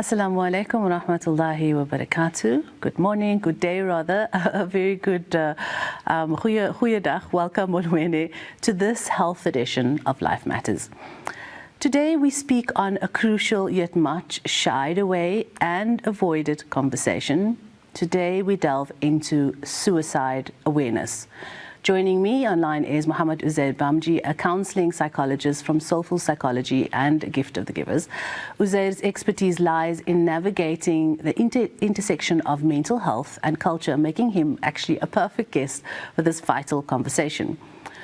Assalamu alaikum wa rahmatullahi wa barakatuh. Good morning, good day rather, a very good goeiedag, welcome Molwene to this health edition of Life Matters. Today we speak on a crucial yet much shied away and avoided conversation. Today we delve into suicide awareness. Joining me online is Mohammed Uzair Bamji, a counselling psychologist from Soulful Psychology and a Gift of the Givers. Uzair's expertise lies in navigating the intersection of mental health and culture, making him actually a perfect guest for this vital conversation.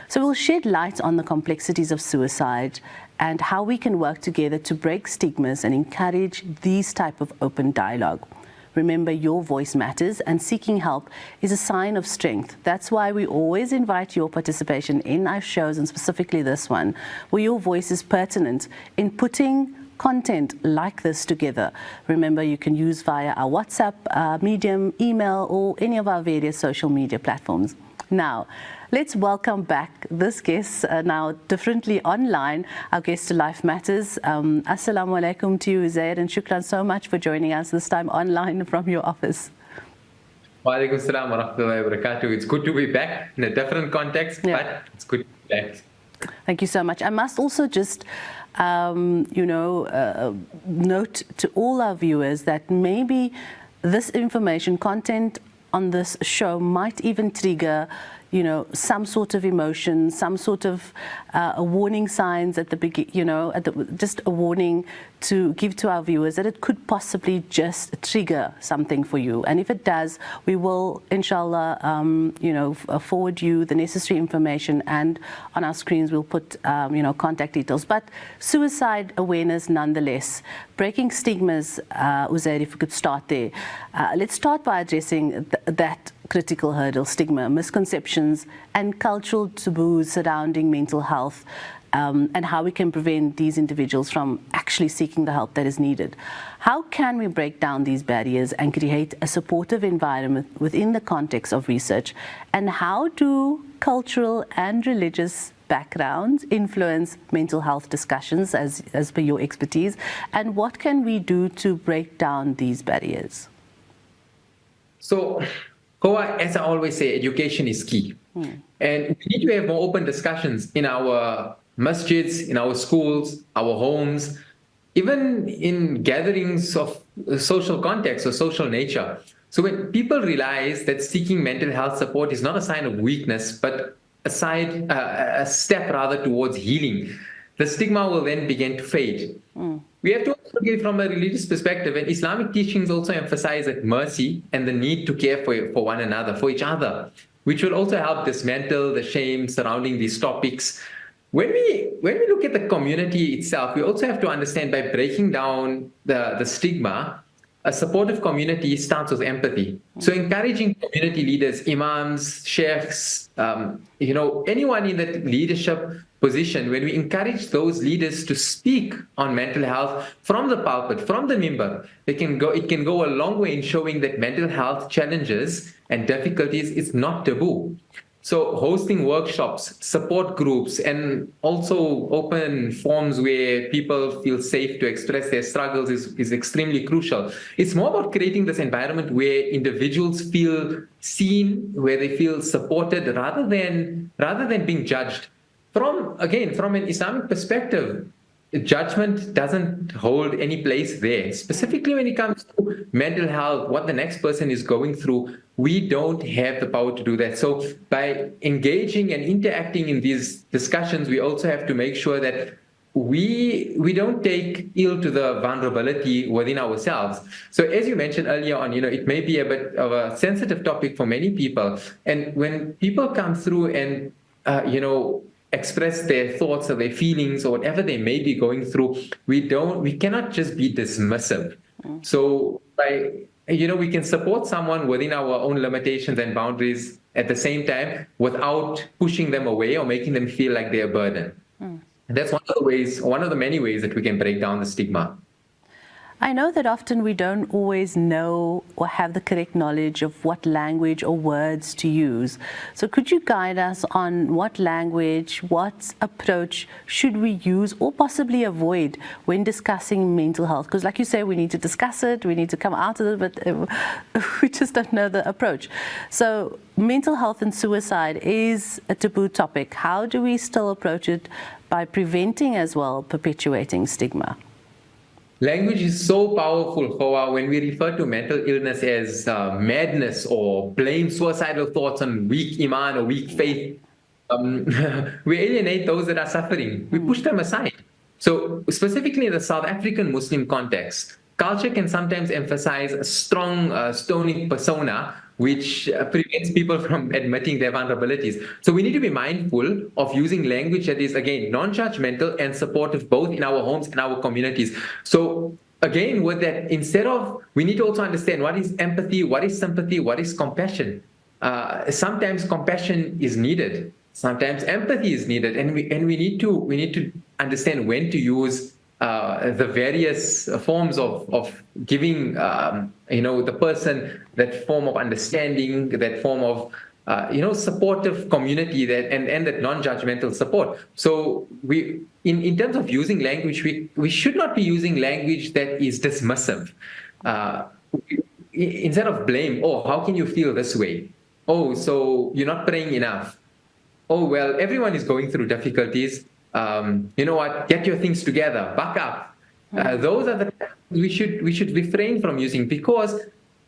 So we'll shed light on the complexities of suicide and how we can work together to break stigmas and encourage these type of open dialogue. Remember, your voice matters, and seeking help is a sign of strength. That's why we always invite your participation in our shows, and specifically this one, where your voice is pertinent in putting content like this together. Remember, you can use via our WhatsApp, Medium, email, or any of our various social media platforms. Now, let's welcome back this guest, now differently online, our guest to Life Matters. Assalamu alaikum to you, Uzair, and shukran so much for joining us this time online from your office. Wa alaikum salam wa rahmatullahi wa barakatuh. It's good to be back in a different context, but it's good to be back. Thank you so much. I must also just, note to all our viewers that maybe this information, content on this show might even trigger some sort of emotion, some sort of warning signs at the beginning, just a warning to give to our viewers that it could possibly just trigger something for you. And if it does, we will, inshallah, forward you the necessary information, and on our screens we'll put, contact details. But suicide awareness nonetheless, breaking stigmas, Uzair, if we could start there. Let's start by addressing that critical hurdle, stigma, misconceptions, and cultural taboos surrounding mental health, and how we can prevent these individuals from actually seeking the help that is needed. How can we break down these barriers and create a supportive environment within the context of research? And how do cultural and religious backgrounds influence mental health discussions as per your expertise? And what can we do to break down these barriers? So, Gouwah, as I always say, education is key. And we need to have more open discussions in our masjids, in our schools, our homes, even in gatherings of social context or social nature. So when people realize that seeking mental health support is not a sign of weakness, but a step rather towards healing, the stigma will then begin to fade. We have to also look at it from a religious perspective, and Islamic teachings also emphasize that mercy and the need to care for one another, for each other, which will also help dismantle the shame surrounding these topics. When we look at the community itself, we also have to understand, by breaking down the stigma, a supportive community starts with empathy. So encouraging community leaders, imams, sheikhs, anyone in that leadership position, when we encourage those leaders to speak on mental health from the pulpit, from the mimbar, it can go a long way in showing that mental health challenges and difficulties is not taboo. So hosting workshops, support groups, and also open forums where people feel safe to express their struggles is extremely crucial. It's more about creating this environment where individuals feel seen, where they feel supported, rather than being judged. From an Islamic perspective, judgment doesn't hold any place there. Specifically when it comes to mental health, what the next person is going through, we don't have the power to do that. So by engaging and interacting in these discussions, we also have to make sure that we don't take ill to the vulnerability within ourselves. So as you mentioned earlier on, it may be a bit of a sensitive topic for many people. And when people come through and, express their thoughts or their feelings or whatever they may be going through, we cannot just be dismissive. So we can support someone within our own limitations and boundaries at the same time without pushing them away or making them feel like they're a burden. And that's one of the many ways that we can break down the stigma. I know that often we don't always know or have the correct knowledge of what language or words to use. So could you guide us on what language, what approach should we use or possibly avoid when discussing mental health? Because like you say, we need to discuss it, we need to come out of it, but we just don't know the approach. So mental health and suicide is a taboo topic. How do we still approach it by preventing as well perpetuating stigma? Language is so powerful, Gouwah, when we refer to mental illness as madness or blame suicidal thoughts on weak iman or weak faith. We alienate those that are suffering. We push them aside. So specifically in the South African Muslim context, culture can sometimes emphasize a strong stoic persona, which prevents people from admitting their vulnerabilities. So we need to be mindful of using language that is, again, non-judgmental and supportive both in our homes and our communities. So again, with that, we need to also understand what is empathy, what is sympathy, what is compassion. Sometimes compassion is needed. Sometimes empathy is needed, and we need to understand when to use the various forms of giving the person that form of understanding, that form of supportive community, and that non-judgmental support. So in terms of using language, we should not be using language that is dismissive. Instead of blame, oh, how can you feel this way? Oh, so you're not praying enough. Oh, well, everyone is going through difficulties. You know what? Get your things together. Back up. Those are the we should refrain from using, because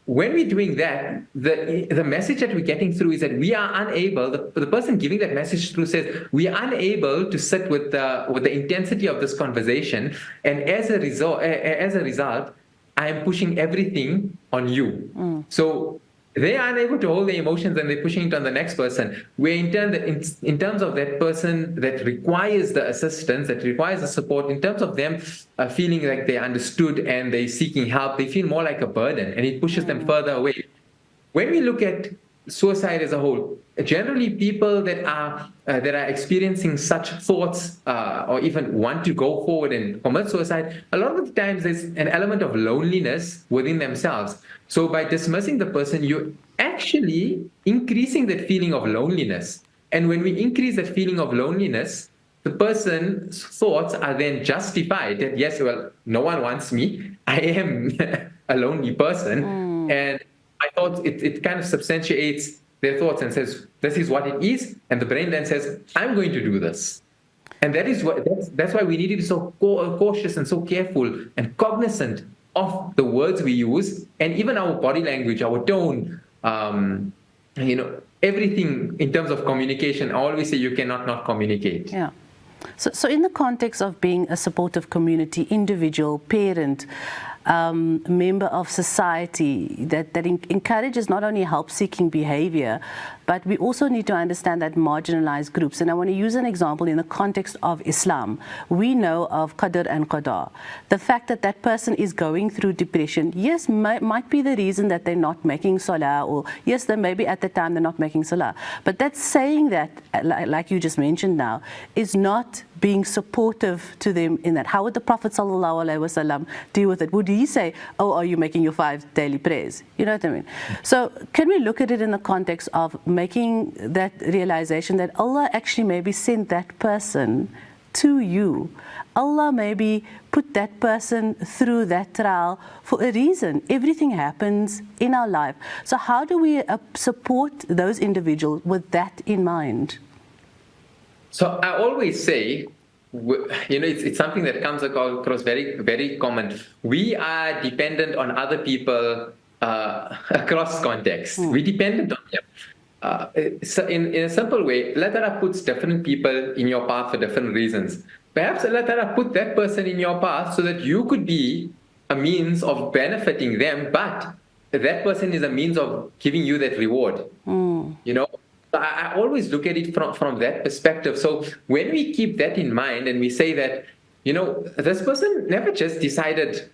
when we're doing that, the message that we're getting through is that we are unable. The person giving that message through says we are unable to sit with the intensity of this conversation, and as a result, I am pushing everything on you. So they are unable to hold their emotions and they're pushing it on the next person. Where in terms of that person that requires the assistance, that requires the support, in terms of them feeling like they're understood and they're seeking help, they feel more like a burden and it pushes them further away. When we look at suicide as a whole, generally people that are experiencing such thoughts or even want to go forward and commit suicide, a lot of the times there's an element of loneliness within themselves. So by dismissing the person, you're actually increasing that feeling of loneliness. And when we increase that feeling of loneliness, the person's thoughts are then justified that, yes, well, no one wants me. I am a lonely person. And I thought it kind of substantiates their thoughts and says, this is what it is. And the brain then says, I'm going to do this. And that's why we need to be so cautious and so careful and cognizant of the words we use, and even our body language, our tone, everything in terms of communication. I always say you cannot not communicate. Yeah. So in the context of being a supportive community, individual, parent, member of society that encourages not only help-seeking behavior, but we also need to understand that marginalized groups. And I want to use an example in the context of Islam. We know of qadr and qada. The fact that that person is going through depression, yes, might be the reason that they're not making salah, or yes, then maybe at the time they're not making salah. But that's saying that, like you just mentioned now, is not being supportive to them in that. How would the Prophet ﷺ deal with it? Would he say, oh, are you making your 5 daily prayers? You know what I mean? So can we look at it in the context of making that realization that Allah actually maybe sent that person to you? Allah maybe put that person through that trial for a reason. Everything happens in our life. So how do we support those individuals with that in mind? So I always say, it's something that comes across very, very common. We are dependent on other people across contexts. We're dependent on them. So in a simple way, Allah Ta'ala puts different people in your path for different reasons. Perhaps Allah Ta'ala put that person in your path so that you could be a means of benefiting them, but that person is a means of giving you that reward. I always look at it from that perspective. So when we keep that in mind and we say that, this person never just decided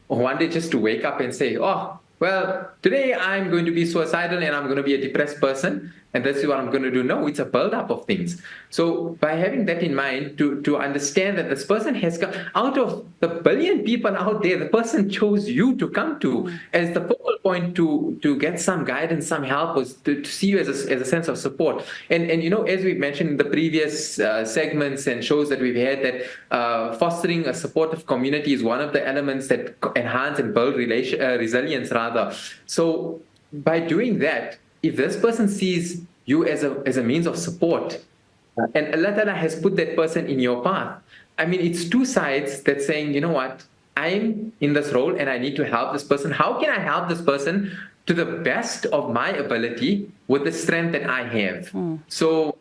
one day just to wake up and say, oh, well, today I'm going to be suicidal and I'm going to be a depressed person, and that's what I'm going to do. No, it's a build-up of things. So by having that in mind, to understand that this person has come out of the billion people out there, the person chose you to come to as the focal point to get some guidance, some help, was to see you as a sense of support. And as we've mentioned in the previous segments and shows that we've had, that fostering a supportive community is one of the elements that enhance and build resilience, rather. So by doing that, if this person sees you as a means of support, and Allah Ta'ala has put that person in your path, I mean, it's two sides that saying, you know what, I'm in this role and I need to help this person. How can I help this person to the best of my ability with the strength that I have? So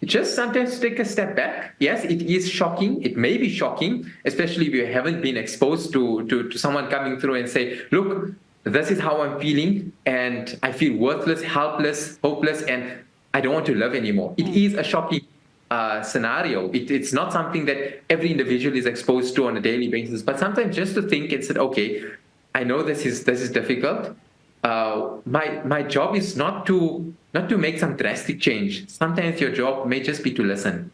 just sometimes take a step back. Yes, it is shocking. It may be shocking, especially if you haven't been exposed to someone coming through and say, look, this is how I'm feeling, and I feel worthless, helpless, hopeless, and I don't want to live anymore. It is a shocking scenario. It's not something that every individual is exposed to on a daily basis, but sometimes just to think and say, okay, I know this is difficult. My job is not to make some drastic change. Sometimes your job may just be to listen,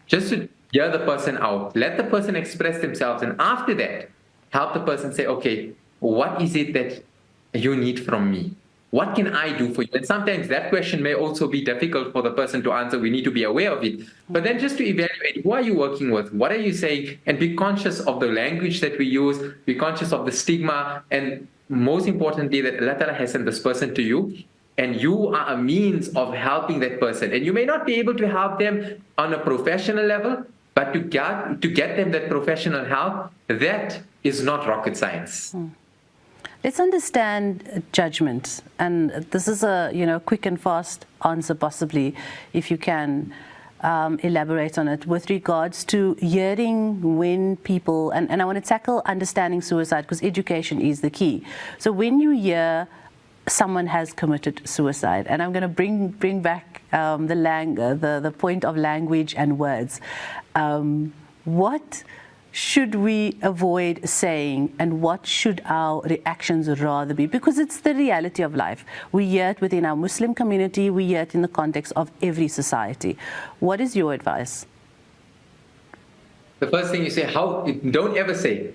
just to hear the person out, let the person express themselves, and after that, help the person say, okay, what is it that you need from me? What can I do for you? And sometimes that question may also be difficult for the person to answer. We need to be aware of it. But then just to evaluate, who are you working with? What are you saying? And be conscious of the language that we use, be conscious of the stigma, and most importantly, that Allah Ta'ala has sent this person to you, and you are a means of helping that person. And you may not be able to help them on a professional level, but to get them that professional help, that is not rocket science. Let's understand judgment, and this is a quick and fast answer, possibly, if you can elaborate on it with regards to hearing when people, and I want to tackle understanding suicide because education is the key. So when you hear someone has committed suicide, and I'm going to bring back the point of language and words, what should we avoid saying, and what should our reactions rather be? Because it's the reality of life. We hear it within our Muslim community, we hear it in the context of every society. What is your advice? The first thing you say, don't ever say,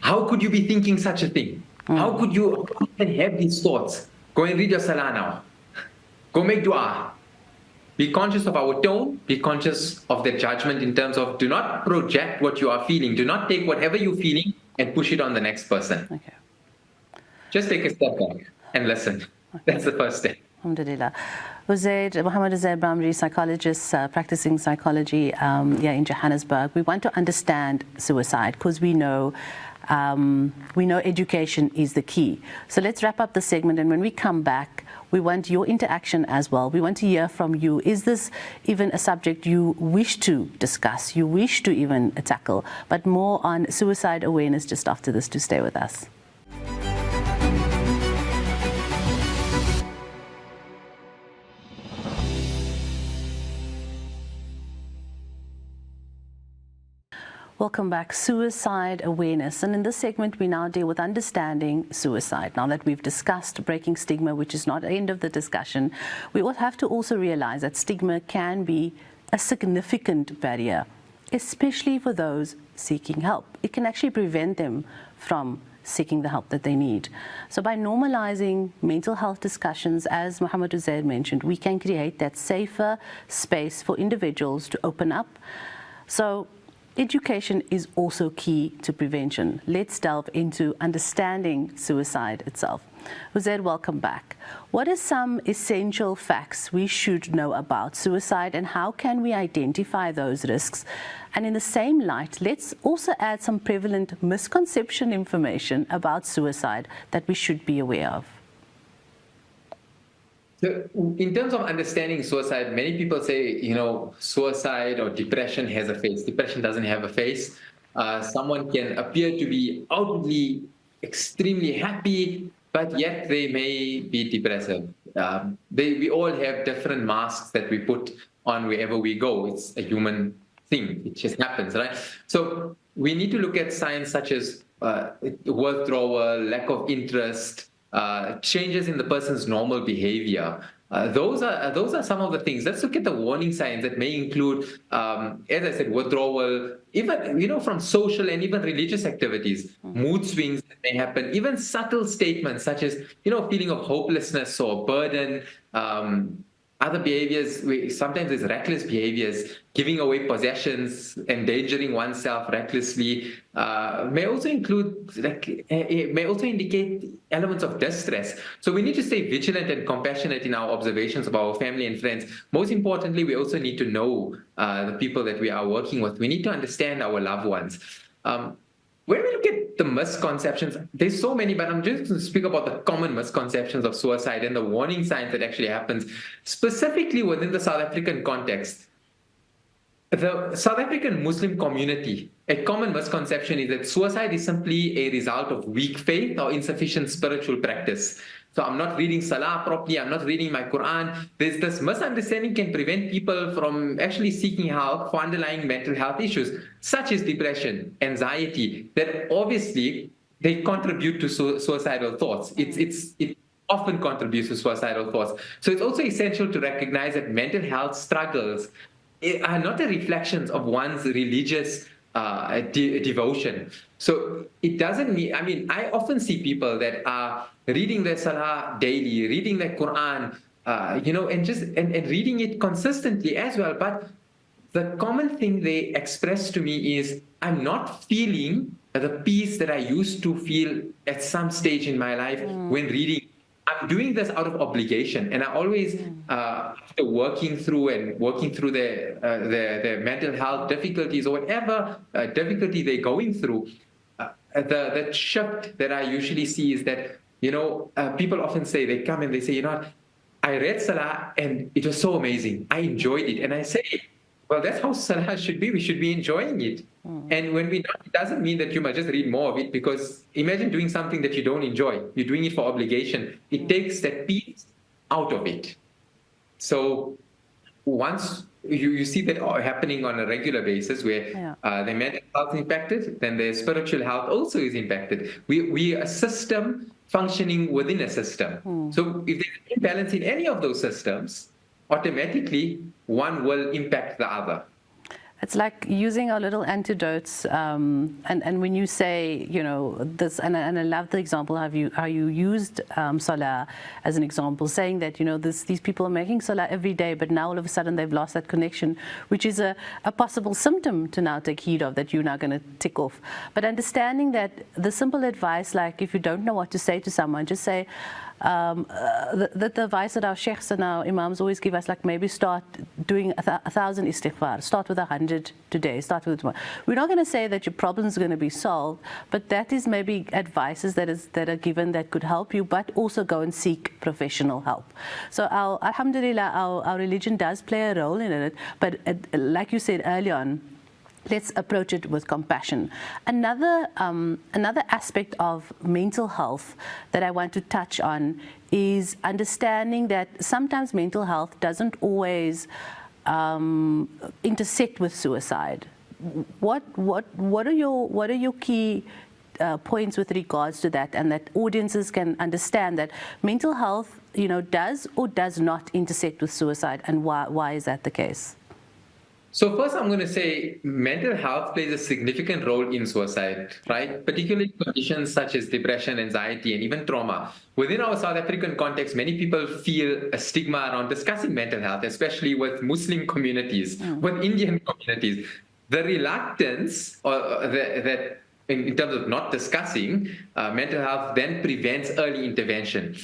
how could you be thinking such a thing? How could you even have these thoughts? Go and read your salah now. Go make dua. Be conscious of our tone, be conscious of the judgment in terms of do not project what you are feeling. Do not take whatever you're feeling and push it on the next person. Okay. Just take a step back and listen. Okay. That's the first step. Alhamdulillah. Muhammad Uzair Bramri, psychologist, practicing psychology here in Johannesburg. We want to understand suicide because we know education is the key. So let's wrap up the segment, and when we come back, we want your interaction as well. We want to hear from you. Is this even a subject you wish to discuss, you wish to even tackle? But more on suicide awareness just after this. To stay with us. Welcome back. Suicide awareness. And in this segment, we now deal with understanding suicide. Now that we've discussed breaking stigma, which is not the end of the discussion, we will have to also realize that stigma can be a significant barrier, especially for those seeking help. It can actually prevent them from seeking the help that they need. So by normalizing mental health discussions, as Muhammad Uzair mentioned, we can create that safer space for individuals to open up. So education is also key to prevention. Let's delve into understanding suicide itself. Uzair, welcome back. What are some essential facts we should know about suicide, and how can we identify those risks? And in the same light, let's also add some prevalent misconception information about suicide that we should be aware of. So in terms of understanding suicide, many people say, suicide or depression has a face. Depression doesn't have a face. Someone can appear to be outwardly extremely happy, but yet they may be depressive. We all have different masks that we put on wherever we go. It's a human thing. It just happens, right? So we need to look at signs such as withdrawal, lack of interest, changes in the person's normal behavior. Those are some of the things. Let's look at the warning signs that may include, as I said, withdrawal, even from social and even religious activities, mood swings that may happen, even subtle statements such as feeling of hopelessness or burden. Other behaviors, sometimes there's reckless behaviors, giving away possessions, endangering oneself recklessly, may also indicate elements of distress. So we need to stay vigilant and compassionate in our observations of our family and friends. Most importantly, we also need to know the people that we are working with. We need to understand our loved ones. When we look at the misconceptions, there's so many, but I'm just going to speak about the common misconceptions of suicide and the warning signs that actually happens, specifically within the South African context. The South African Muslim community, a common misconception is that suicide is simply a result of weak faith or insufficient spiritual practice. So I'm not reading Salah properly, I'm not reading my Quran. There's this misunderstanding can prevent people from actually seeking help for underlying mental health issues, such as depression, anxiety, that obviously they contribute to suicidal thoughts. It often contributes to suicidal thoughts. So it's also essential to recognize that mental health struggles are not a reflection of one's religious devotion. So it doesn't mean, I often see people that are reading their Salah daily, reading their Quran, and reading it consistently as well. But the common thing they express to me is, I'm not feeling the peace that I used to feel at some stage in my life when reading. I'm doing this out of obligation, and I always, after working through their mental health difficulties or whatever difficulty they're going through, the shift that I usually see is that people often say, they come and they say, I read Salah and it was so amazing. I enjoyed it, and I say, well, that's how Salah should be. We should be enjoying it. And when we don't, it doesn't mean that you must just read more of it, because imagine doing something that you don't enjoy. You're doing it for obligation. It takes that peace out of it. So once you see that happening on a regular basis, where their mental health is impacted, then their spiritual health also is impacted. We are a system functioning within a system. So if there's an imbalance in any of those systems, automatically one will impact the other. It's like using our little antidotes, and when you say, this, and I love the example how you used Salah as an example, saying that, these people are making Salah every day, but now all of a sudden they've lost that connection, which is a possible symptom to now take heed of, that you're now going to tick off. But understanding that the simple advice, like if you don't know what to say to someone, just say, the advice that our sheikhs and our imams always give us, like maybe start doing 1,000 istighfar, start with 100 today, start with tomorrow. We're not going to say that your problems are going to be solved, but that is maybe advices that are given that could help you, but also go and seek professional help. So alhamdulillah, our religion does play a role in it, but like you said early on, let's approach it with compassion. Another aspect of mental health that I want to touch on is understanding that sometimes mental health doesn't always intersect with suicide. What are your key points with regards to that, and that audiences can understand that mental health, does or does not intersect with suicide, and why is that the case? So first, I'm going to say mental health plays a significant role in suicide, right? Particularly conditions such as depression, anxiety, and even trauma. Within our South African context, many people feel a stigma around discussing mental health, especially with Muslim communities, with Indian communities. The reluctance that in terms of not discussing mental health then prevents early intervention.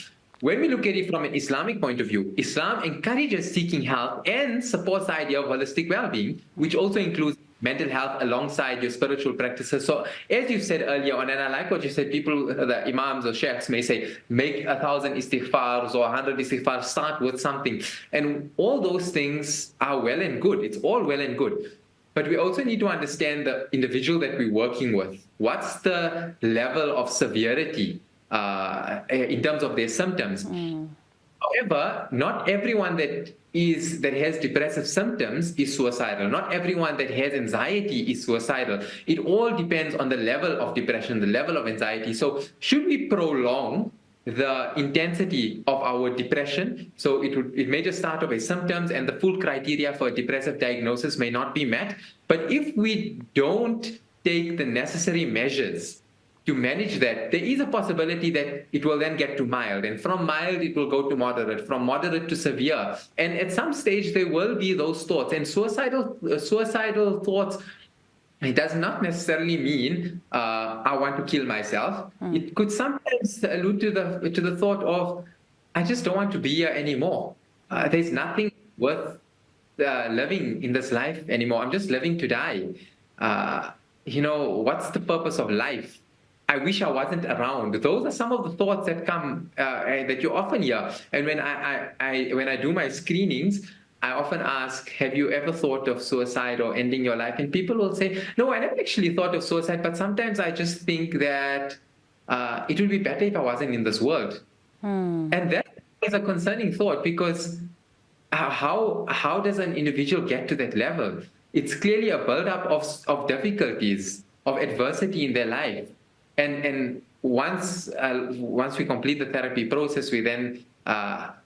When we look at it from an Islamic point of view, Islam encourages seeking help and supports the idea of holistic well-being, which also includes mental health alongside your spiritual practices. So as you said earlier on, and I like what you said, people, the imams or sheikhs may say, make 1,000 istighfars or 100 istighfars, start with something. And all those things are well and good. It's all well and good. But we also need to understand the individual that we're working with. What's the level of severity in terms of their symptoms? However, not everyone that has depressive symptoms is suicidal. Not everyone that has anxiety is suicidal. It all depends on the level of depression, the level of anxiety. So should we prolong the intensity of our depression. So it may just start off as symptoms, and the full criteria for a depressive diagnosis may not be met. But if we don't take the necessary measures to manage that, there is a possibility that it will then get to mild, and from mild it will go to moderate, from moderate to severe, and at some stage there will be those thoughts. And suicidal thoughts, it does not necessarily mean I want to kill myself. It could sometimes allude to the thought of, I just don't want to be here anymore. There's nothing worth living in this life anymore. I'm just living to die. What's the purpose of life? I wish I wasn't around. Those are some of the thoughts that come that you often hear. And when I do my screenings, I often ask, have you ever thought of suicide or ending your life? And people will say, no, I never actually thought of suicide, but sometimes I just think that it would be better if I wasn't in this world. And that is a concerning thought, because how does an individual get to that level? It's clearly a buildup of difficulties, of adversity in their life. And once we complete the therapy process, we then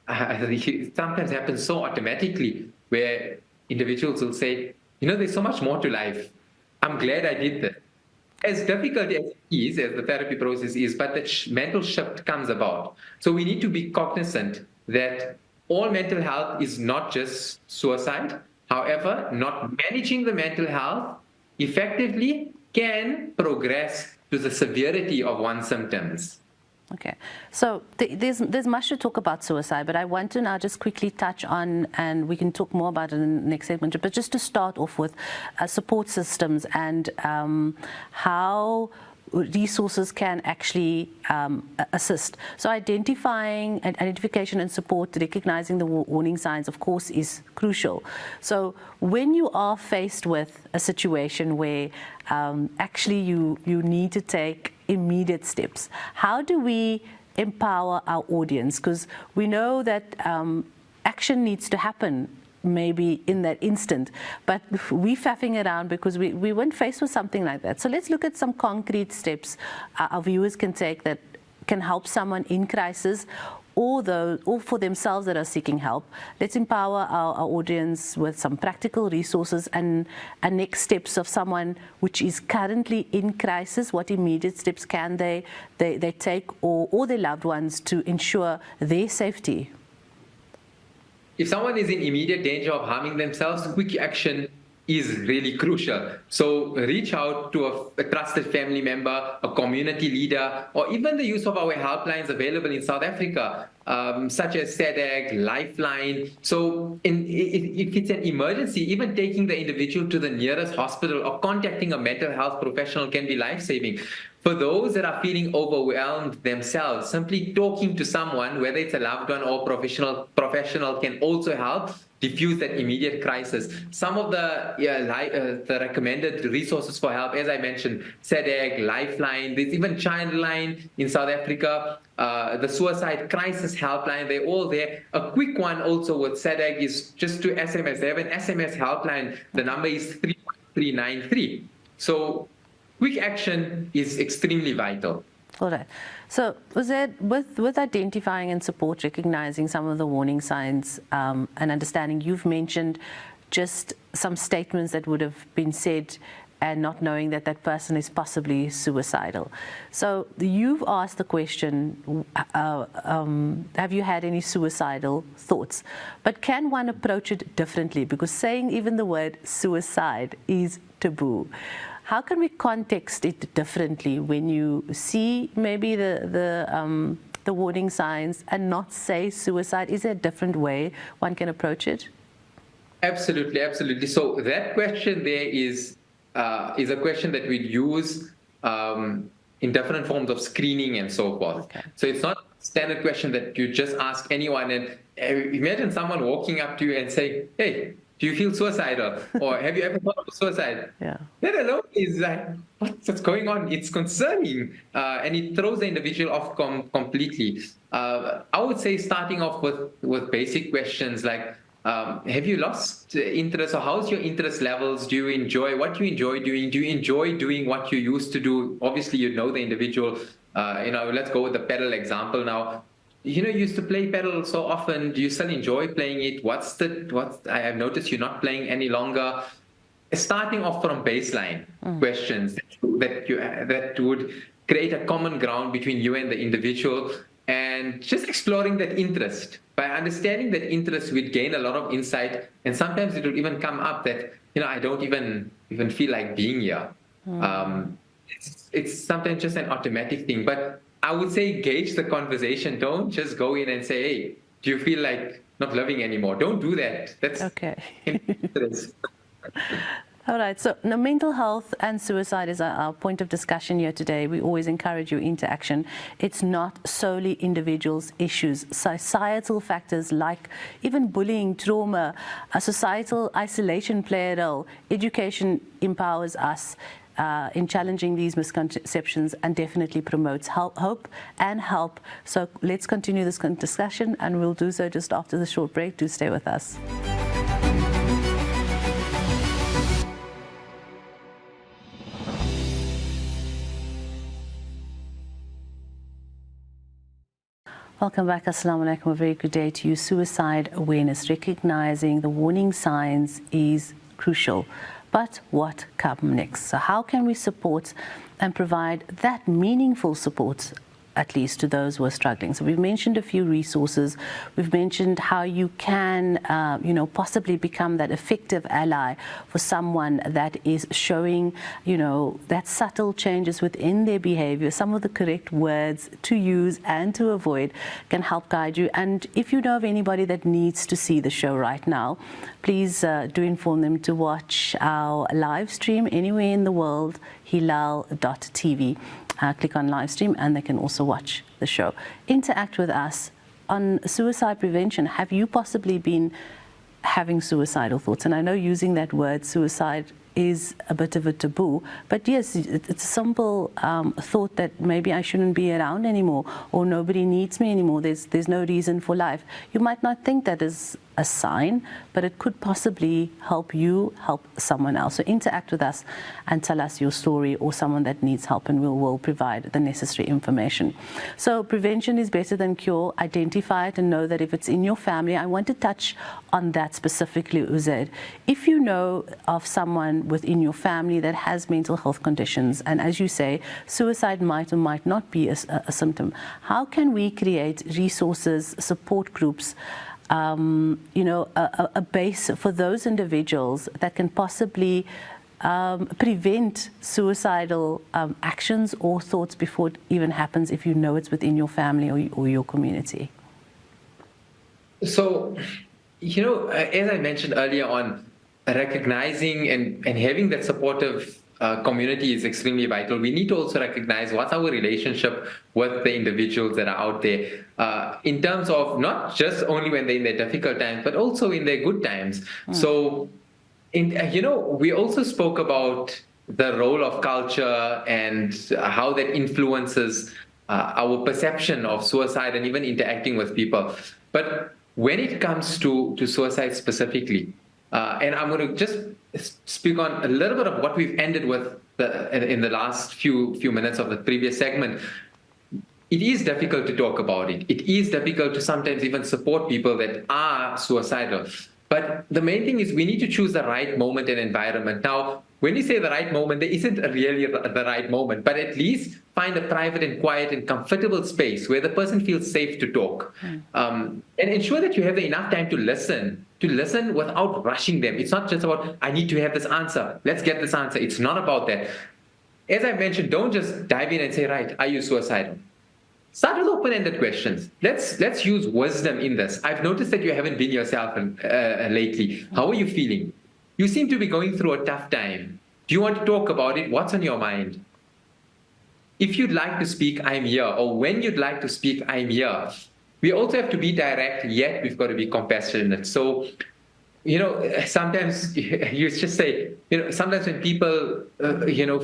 it sometimes happens so automatically, where individuals will say, there's so much more to life. I'm glad I did that. As difficult as it is, as the therapy process is, but the mental shift comes about. So we need to be cognizant that all mental health is not just suicide. However, not managing the mental health effectively can progress to the severity of one's symptoms. Okay, so there's much to talk about suicide, but I want to now just quickly touch on, and we can talk more about it in the next segment, but just to start off with support systems and how resources can actually assist. So identification and support, recognizing the warning signs, of course, is crucial. So when you are faced with a situation where actually you need to take immediate steps, how do we empower our audience? Because we know that action needs to happen maybe in that instant, but we faffing around because we weren't faced with something like that. So let's look at some concrete steps our viewers can take that can help someone in crisis or for themselves that are seeking help. Let's empower our audience with some practical resources and next steps of someone which is currently in crisis. What immediate steps can they take or their loved ones to ensure their safety? If someone is in immediate danger of harming themselves, quick action is really crucial. So reach out to a trusted family member, a community leader, or even the use of our helplines available in South Africa, such as SADAG, Lifeline. So if it's an emergency, even taking the individual to the nearest hospital or contacting a mental health professional can be life-saving. For those that are feeling overwhelmed themselves, simply talking to someone, whether it's a loved one or professional, can also help diffuse that immediate crisis. Some of the recommended resources for help, as I mentioned, SADAG, Lifeline, there's even Childline in South Africa, the Suicide Crisis Helpline, they're all there. A quick one also with SADAG is just to SMS. They have an SMS helpline. The number is 31393. So quick action is extremely vital. All right. So was there, with identifying and support, recognizing some of the warning signs and understanding, you've mentioned just some statements that would have been said and not knowing that that person is possibly suicidal. So you've asked the question, have you had any suicidal thoughts? But can one approach it differently? Because saying even the word suicide is taboo. How can we context it differently when you see maybe the warning signs and not say suicide? Is there a different way one can approach it? Absolutely, absolutely. So that question there is a question that we'd use in different forms of screening and so forth. Okay. So it's not a standard question that you just ask anyone. And imagine someone walking up to you and saying, "Hey, do you feel suicidal?" Or "Have you ever thought of suicide?" Yeah. That alone is like, what's going on? It's concerning. And it throws the individual off completely. I would say starting off with basic questions like, have you lost interest, or how's your interest levels? What do you enjoy doing? Do you enjoy doing what you used to do? Obviously, you know the individual. Let's go with the pedal example now. You used to play pedal so often. Do you still enjoy playing it? I have noticed you're not playing any longer. Starting off from baseline questions that would create a common ground between you and the individual, and just exploring that interest. By understanding that interest, we'd gain a lot of insight, and sometimes it would even come up that I don't even feel like being here. It's sometimes just an automatic thing, but I would say gauge the conversation. Don't just go in and say, hey, do you feel like not loving anymore? Don't do that. That's okay. All right, so now mental health and suicide is our point of discussion here today. We always encourage your interaction. It's not solely individuals' issues. Societal factors like even bullying, trauma, societal isolation play a role. Education empowers us in challenging these misconceptions and definitely promotes hope and help. So let's continue this discussion, and we'll do so just after the short break. Do stay with us. Welcome back. Assalamu alaikum. A very good day to you. Suicide awareness, recognizing the warning signs is crucial. But what comes next? So how can we support and provide that meaningful support, at least to those who are struggling? So we've mentioned a few resources. We've mentioned how you can, possibly become that effective ally for someone that is showing, that subtle changes within their behavior. Some of the correct words to use and to avoid can help guide you. And if you know of anybody that needs to see the show right now, please do inform them to watch our live stream anywhere in the world, hilaal.tv. Click on live stream and they can also watch the show. Interact with us on suicide prevention. Have you possibly been having suicidal thoughts? And I know using that word suicide is a bit of a taboo, but yes, it's a simple thought that maybe I shouldn't be around anymore, or nobody needs me anymore. There's no reason for life. You might not think that is a sign, but it could possibly help you help someone else. So interact with us and tell us your story or someone that needs help, and we'll provide the necessary information. So prevention is better than cure. Identify it and know that if it's in your family. I want to touch on that specifically, Uzaid. If you know of someone within your family that has mental health conditions, and as you say, suicide might or might not be a symptom, how can we create resources, support groups, a base for those individuals that can possibly prevent suicidal actions or thoughts before it even happens, if you know it's within your family or your community? So, as I mentioned earlier on, recognizing and having that supportive community is extremely vital. We need to also recognize what's our relationship with the individuals that are out there, in terms of not just only when they're in their difficult times, but also in their good times. So, we also spoke about the role of culture and how that influences our perception of suicide and even interacting with people. But when it comes to suicide specifically, and I'm going to just speak on a little bit of what we've ended with in the last few minutes of the previous segment. It is difficult to talk about it. It is difficult to sometimes even support people that are suicidal. But the main thing is we need to choose the right moment and environment. Now, when you say the right moment, there isn't really the right moment, but at least find a private and quiet and comfortable space where the person feels safe to talk. And ensure that you have enough time to listen without rushing them. It's not just about, I need to have this answer. Let's get this answer. It's not about that. As I mentioned, don't just dive in and say, right, are you suicidal? Start with open-ended questions. Let's use wisdom in this. I've noticed that you haven't been yourself lately. How are you feeling? You seem to be going through a tough time. Do you want to talk about it? What's on your mind? If you'd like to speak, I'm here. Or when you'd like to speak, I'm here. We also have to be direct, yet we've got to be compassionate. So, sometimes you just say, sometimes when people,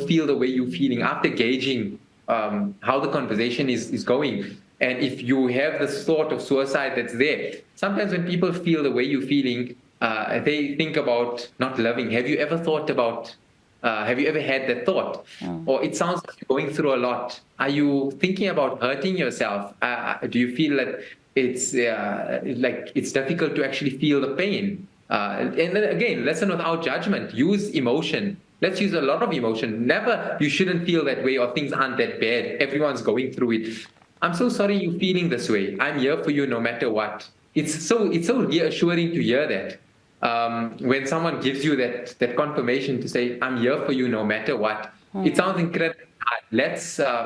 feel the way you're feeling after gauging how the conversation is going, and if you have this thought of suicide that's there, sometimes when people feel the way you're feeling, they think about not loving. Have you ever thought about Have you ever had that thought? Or it sounds like you're going through a lot. Are you thinking about hurting yourself? Do you feel that it's like it's difficult to actually feel the pain? And then again, listen without judgment. Use emotion. Let's use a lot of emotion. Never, you shouldn't feel that way or things aren't that bad. Everyone's going through it. I'm so sorry you're feeling this way. I'm here for you no matter what. It's so reassuring to hear that. When someone gives you that confirmation to say, I'm here for you no matter what. It sounds incredibly hard.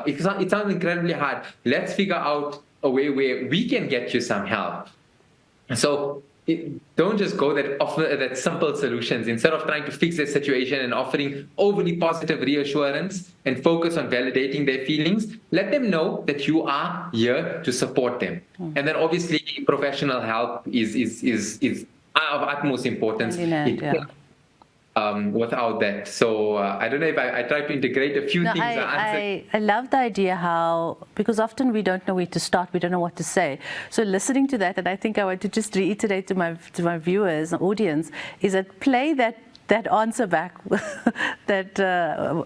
It sounds incredibly hard. Let's figure out a way where we can get you some help. So don't just go that simple solutions. Instead of trying to fix their situation and offering overly positive reassurance and focus on validating their feelings, let them know that you are here to support them. And then obviously professional help is of utmost importance. Without that. So I don't know if I tried to integrate a few things. I love the idea because often we don't know where to start, we don't know what to say. So listening to that, and I think I want to just reiterate to my viewers and audience, is that play that answer back that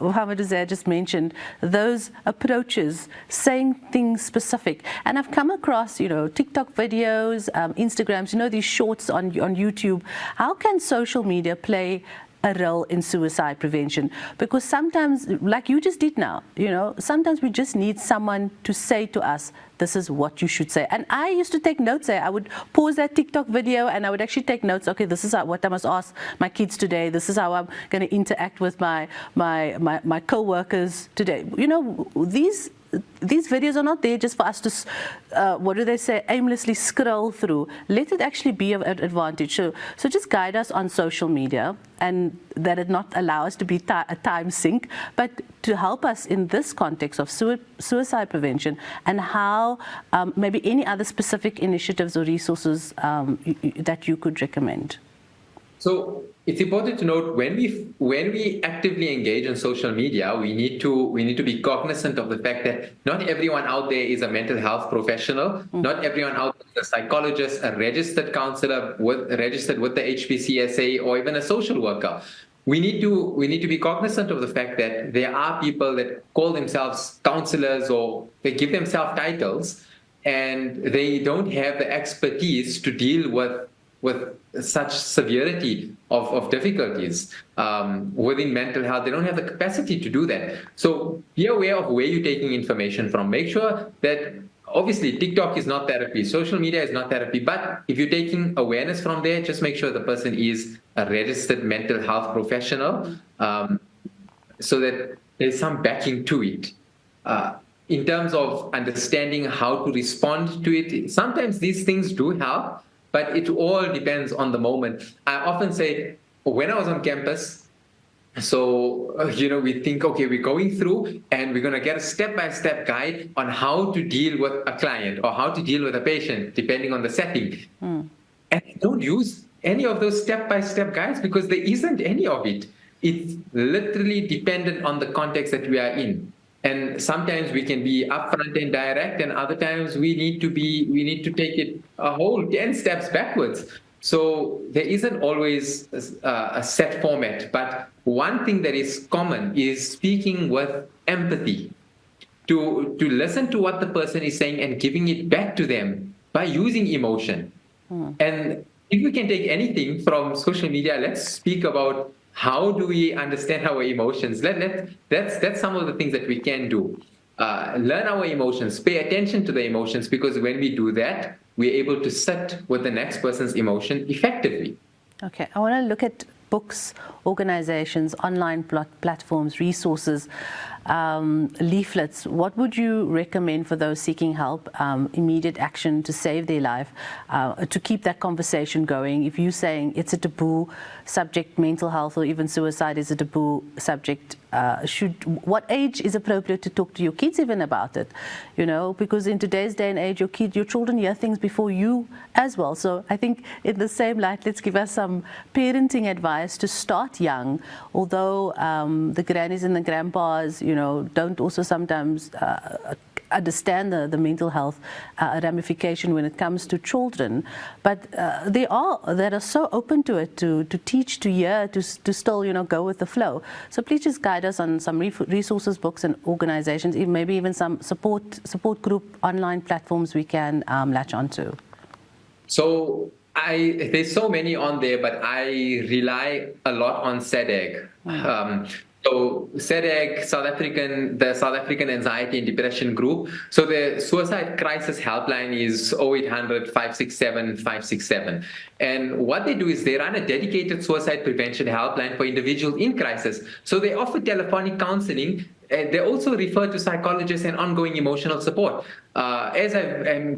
Mohammed Uzair just mentioned, those approaches, saying things specific. And I've come across, TikTok videos, Instagrams, these shorts on YouTube. How can social media play a role in suicide prevention? Because sometimes, like you just did now, sometimes we just need someone to say to us, this is what you should say. And I used to take notes there. I would pause that TikTok video and I would actually take notes. Okay, this is what I must ask my kids today. This is how I'm going to interact with my co-workers today. These videos are not there just for us to, aimlessly scroll through. Let it actually be of advantage. So just guide us on social media, and that it not allow us to be a time sink, but to help us in this context of suicide prevention, and how maybe any other specific initiatives or resources that you could recommend. So it's important to note when we actively engage on social media, we need to be cognizant of the fact that not everyone out there is a mental health professional. Not everyone out there is a psychologist, a registered counselor registered with the HPCSA, or even a social worker. We need to be cognizant of the fact that there are people that call themselves counselors, or they give themselves titles, and they don't have the expertise to deal with such severity of difficulties within mental health. They don't have the capacity to do that. So be aware of where you're taking information from. Make sure that, obviously, TikTok is not therapy, social media is not therapy, but if you're taking awareness from there, just make sure the person is a registered mental health professional, so that there's some backing to it. In terms of understanding how to respond to it, sometimes these things do help, but it all depends on the moment. I often say, when I was on campus, so, we think, okay, we're going through and we're going to get a step-by-step guide on how to deal with a client or how to deal with a patient, depending on the setting. And I don't use any of those step-by-step guides because there isn't any of it. It's literally dependent on the context that we are in. And sometimes we can be upfront and direct, and other times we need to take it a whole 10 steps backwards. So there isn't always a set format, but one thing that is common is speaking with empathy, to listen to what the person is saying and giving it back to them by using emotion. And if we can take anything from social media, let's speak about how do we understand our emotions. That's some of the things that we can do. Learn our emotions, pay attention to the emotions, because when we do that, we're able to sit with the next person's emotion effectively. Okay, I want to look at books, organizations, online platforms, resources, leaflets. What would you recommend for those seeking help, immediate action to save their life, to keep that conversation going? If you're saying it's a taboo subject, mental health or even suicide is a taboo subject, what age is appropriate to talk to your kids even about it? Because in today's day and age, your children hear things before you as well. So I think in the same light, let's give us some parenting advice to start young, although the grannies and the grandpas, don't also sometimes understand the mental health ramification when it comes to children, but there are that are so open to it, to teach, to hear, to still, go with the flow. So please just guide us on some resources, books and organizations, maybe even some support group online platforms we can latch onto. So there's so many on there, but I rely a lot on SADAG. So SADAG, the South African Anxiety and Depression Group. So the suicide crisis helpline is 0800 567 567. And what they do is they run a dedicated suicide prevention helpline for individuals in crisis. So they offer telephonic counseling. They also refer to psychologists and ongoing emotional support. There's a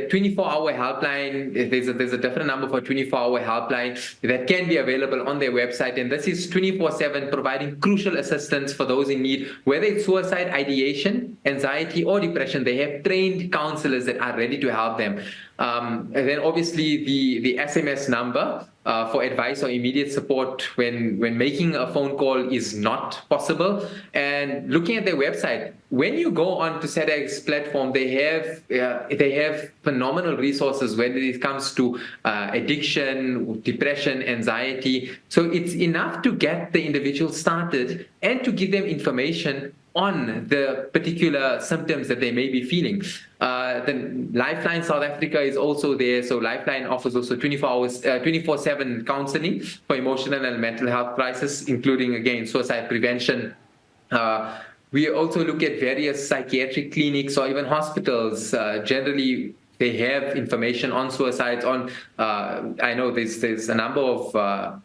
24-hour helpline. There's a different number for 24-hour helpline that can be available on their website. And this is 24/7, providing crucial assistance for those in need, whether it's suicide ideation, anxiety, or depression. They have trained counselors that are ready to help them. And then obviously the SMS number for advice or immediate support when making a phone call is not possible. And looking at their website, when you go onto SADAG's platform, they have phenomenal resources when it comes to addiction, depression, anxiety. So it's enough to get the individual started and to give them information on the particular symptoms that they may be feeling. The Lifeline South Africa is also there. So Lifeline offers also 24/7 counseling for emotional and mental health crisis, including, again, suicide prevention. We also look at various psychiatric clinics or even hospitals. Generally, they have information on suicides. I know there's a number of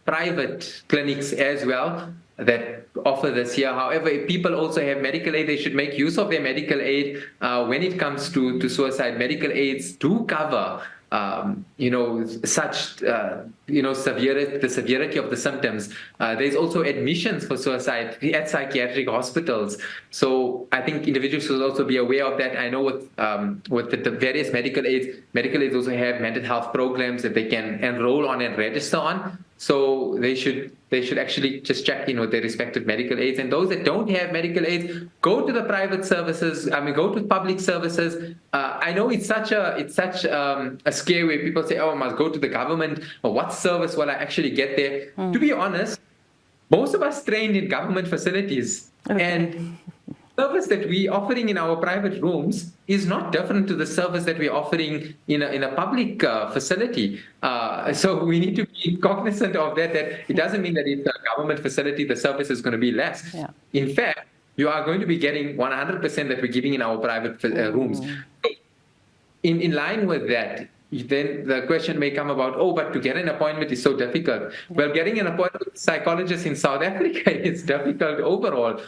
private clinics as well that offer this here. However, if people also have medical aid, they should make use of their medical aid. When it comes to suicide, medical aids do cover the severity of the symptoms. There's also admissions for suicide at psychiatric hospitals. So I think individuals should also be aware of that. I know with the various medical aids also have mental health programs that they can enroll on and register on. So they should actually just check in with their respective medical aids. And those that don't have medical aids, go to the private services. Go to public services. I know it's such a scare where people say, "Oh, I must go to the government." Or what service will I actually get there? To be honest, most of us trained in government facilities, and service that we're offering in our private rooms is not different to the service that we're offering in a public facility. So we need to be cognizant of that it doesn't mean that it's a government facility, the service is going to be less. Yeah. In fact, you are going to be getting 100% that we're giving in our private rooms. In line with that, then the question may come about, but to get an appointment is so difficult. Yeah. Well, getting an appointment with a psychologist in South Africa is difficult overall.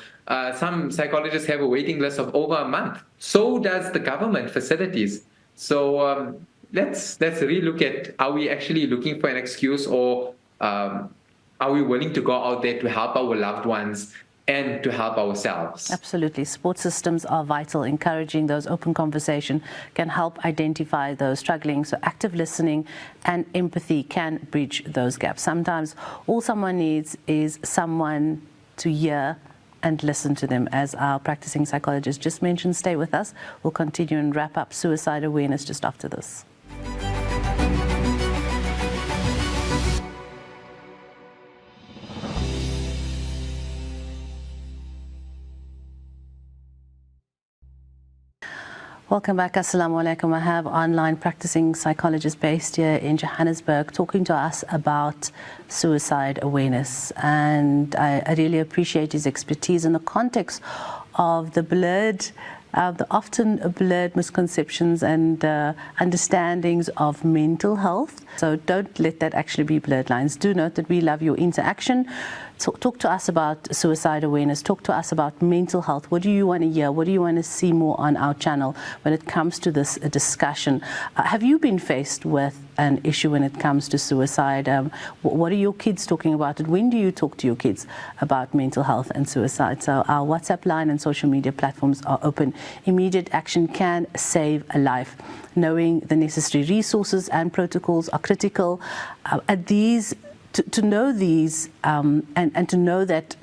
Some psychologists have a waiting list of over a month. So does the government facilities. So let's really look at, are we actually looking for an excuse, or are we willing to go out there to help our loved ones and to help ourselves? Absolutely. Support systems are vital. Encouraging those open conversation can help identify those struggling. So active listening and empathy can bridge those gaps. Sometimes all someone needs is someone to hear and listen to them. As our practicing psychologist just mentioned, stay with us. We'll continue and wrap up suicide awareness just after this. Welcome back. Assalamu alaikum. I have online practicing psychologist based here in Johannesburg talking to us about suicide awareness. And I really appreciate his expertise in the context of the often blurred misconceptions and understandings of mental health. So don't let that actually be blurred lines. Do note that we love your interaction. Talk to us about suicide awareness. Talk to us about mental health. What do you want to hear? What do you want to see more on our channel when it comes to this discussion? Have you been faced with an issue when it comes to suicide? What are your kids talking about? And when do you talk to your kids about mental health and suicide? So our WhatsApp line and social media platforms are open. Immediate action can save a life. Knowing the necessary resources and protocols are critical. To know these and to know that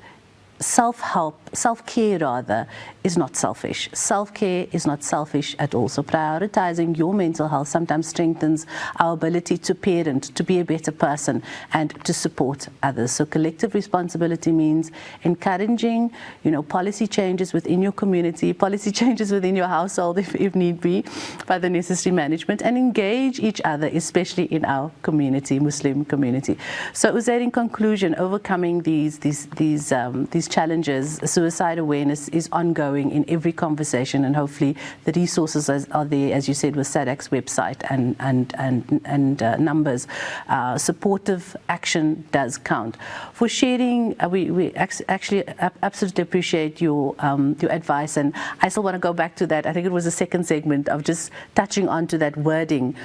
self-help self-care rather, is not selfish. Self-care is not selfish at all. So prioritizing your mental health sometimes strengthens our ability to parent, to be a better person, and to support others. So collective responsibility means encouraging, policy changes within your community, policy changes within your household if need be, by the necessary management, and engage each other, especially in our community, Muslim community. So Uzair, in conclusion, overcoming these challenges, suicide awareness is ongoing in every conversation, and hopefully the resources are there, as you said, with SADC's website and numbers. Supportive action does count. For sharing, we actually absolutely appreciate your advice, and I still want to go back to that. I think it was the second segment of just touching on to that wording.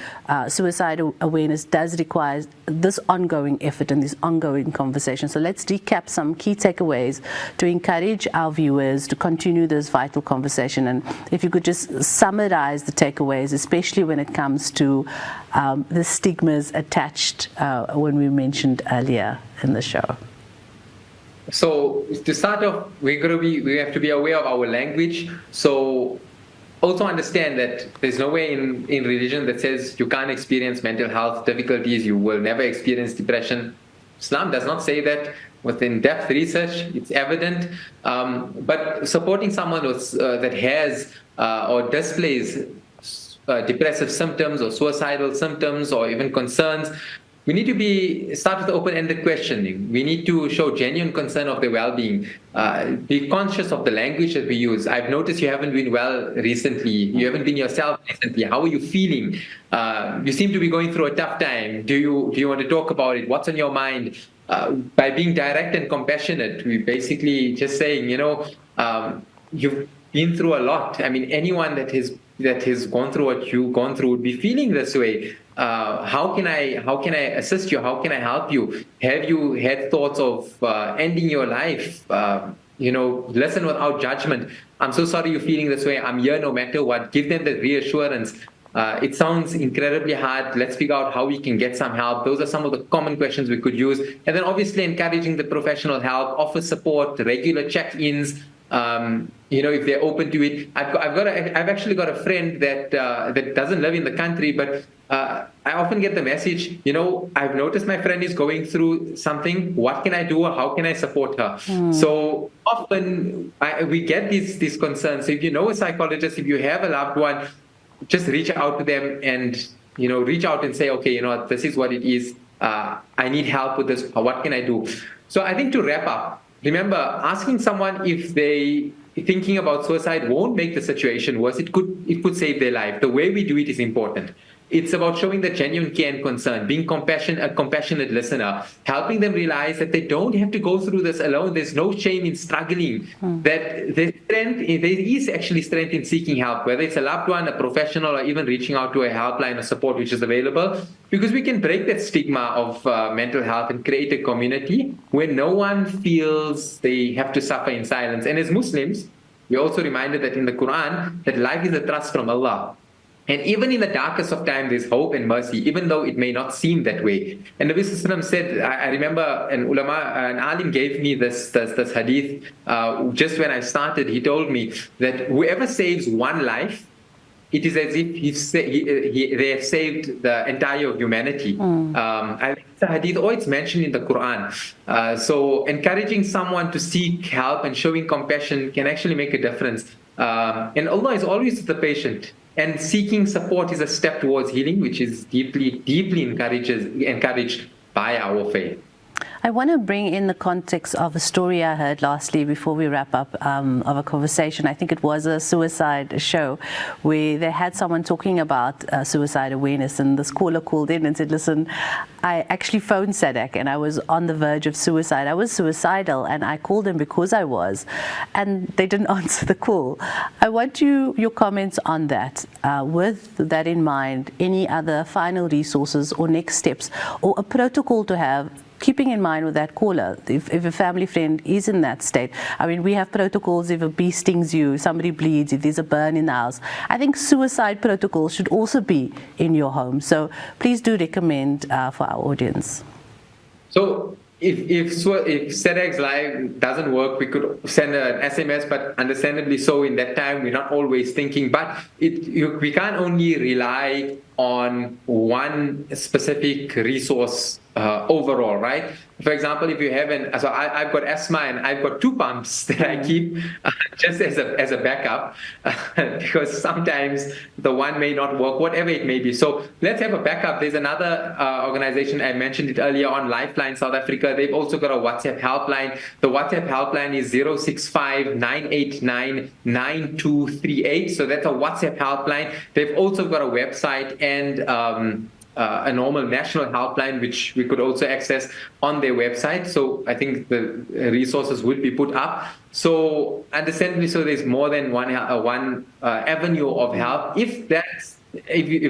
Suicide awareness does require this ongoing effort and this ongoing conversation. So let's recap some key takeaways to encourage our viewers to continue this vital conversation. And if you could just summarize the takeaways, especially when it comes to the stigmas attached when we mentioned earlier in the show. So to start off, we have to be aware of our language. So also understand that there's no way in religion that says you can't experience mental health difficulties, you will never experience depression. Islam does not say that. With in-depth research, it's evident. But supporting someone that has or displays depressive symptoms or suicidal symptoms or even concerns, we need to start with open-ended questioning. We need to show genuine concern of their well-being. Be conscious of the language that we use. I've noticed you haven't been well recently. You haven't been yourself recently. How are you feeling? You seem to be going through a tough time. Do you want to talk about it? What's on your mind? By being direct and compassionate, we basically just saying, you've been through a lot. I mean, anyone that has gone through what you've gone through would be feeling this way. How can I assist you? How can I help you? Have you had thoughts of ending your life? Listen without judgment. I'm so sorry you're feeling this way. I'm here no matter what. Give them the reassurance. It sounds incredibly hard. Let's figure out how we can get some help. Those are some of the common questions we could use. And then obviously encouraging the professional help, offer support, regular check-ins. If they're open to it. I've actually got a friend that doesn't live in the country, but I often get the message, I've noticed my friend is going through something. What can I do? How can I support her? So often we get these concerns. So if you know a psychologist, if you have a loved one, just reach out to them and, reach out and say, okay, this is what it is. I need help with this. What can I do? So I think to wrap up, remember, asking someone if they thinking about suicide won't make the situation worse. It could save their life. The way we do it is important. It's about showing the genuine care and concern, being a compassionate listener, helping them realize that they don't have to go through this alone. There's no shame in struggling. That there is actually strength in seeking help, whether it's a loved one, a professional, or even reaching out to a helpline or support which is available, because we can break that stigma of mental health and create a community where no one feels they have to suffer in silence. And as Muslims, we're also reminded that in the Quran, that life is a trust from Allah. And even in the darkest of times, there's hope and mercy, even though it may not seem that way. And Nabi Sallallahu Alaihi Wasallam said, I remember an alim gave me this hadith just when I started. He told me that whoever saves one life, it is as if they have saved the entire humanity. I think the hadith, it's mentioned in the Quran. So encouraging someone to seek help and showing compassion can actually make a difference. And Allah is always with the patient. And seeking support is a step towards healing, which is deeply encouraged by our faith. I want to bring in the context of a story I heard lastly before we wrap up of a conversation. I think it was a suicide show where they had someone talking about suicide awareness, and this caller called in and said, listen, I actually phoned SADC and I was on the verge of suicide. I was suicidal and I called them because I was, and they didn't answer the call. I want your comments on that. With that in mind, any other final resources or next steps or a protocol to have, keeping in mind with that caller, if a family friend is in that state. I mean, we have protocols if a bee stings you, somebody bleeds, if there's a burn in the house. I think suicide protocols should also be in your home. So please do recommend for our audience. So if SEDEX Live doesn't work, we could send an SMS, but understandably so, in that time, we're not always thinking. But we can't only rely on one specific resource overall, right? For example, if you have so I've got asthma and I've got 2 pumps that I keep just as a backup because sometimes the one may not work, whatever it may be. So let's have a backup. There's another organization, I mentioned it earlier on, Lifeline South Africa. They've also got a WhatsApp helpline. The WhatsApp helpline is 065-989-9238. So that's a WhatsApp helpline. They've also got a website and a normal national helpline, which we could also access on their website. So I think the resources would be put up. So understandably, so there's more than one avenue of help. If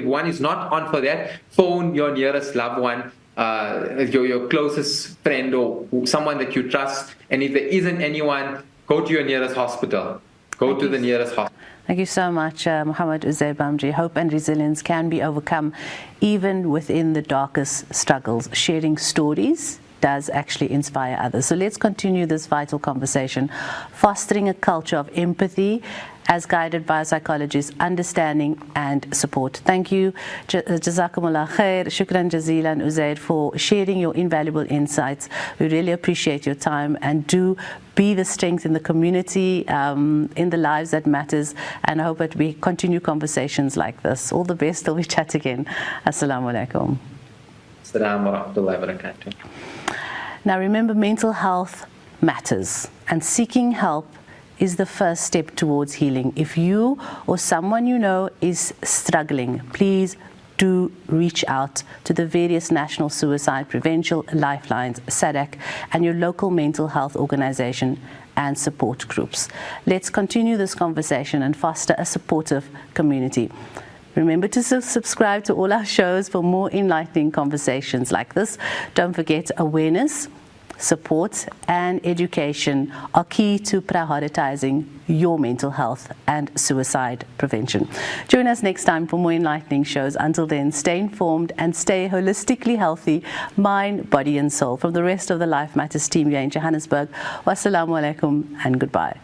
one is not on for that, phone your nearest loved one, your closest friend or someone that you trust. And if there isn't anyone, go to your nearest hospital. Go to the nearest hospital. Thank you so much, Mohammed Uzair Bamji. Hope and resilience can be overcome even within the darkest struggles. Sharing stories does actually inspire others. So let's continue this vital conversation, fostering a culture of empathy as guided by a psychologist, understanding and support. Thank you. Jazakumullah khair. Shukran jazeelan, Uzair, for sharing your invaluable insights. We really appreciate your time, and do be the strength in the community, in the lives that matters, and I hope that we continue conversations like this. All the best till we chat again. Assalamu alaikum. Assalamu warahmatullahi wabarakatuh. Now remember, mental health matters, and seeking help is the first step towards healing. If you or someone you know is struggling, please do reach out to the various national suicide prevention lifelines, SADC, and your local mental health organization and support groups. Let's continue this conversation and foster a supportive community. Remember to subscribe to all our shows for more enlightening conversations like this. Don't forget, awareness, support and education are key to prioritizing your mental health and suicide prevention. Join us next time for more enlightening shows. Until then, stay informed and stay holistically healthy, mind, body and soul. From the rest of the Life Matters team here in Johannesburg, wassalamu alaikum and goodbye.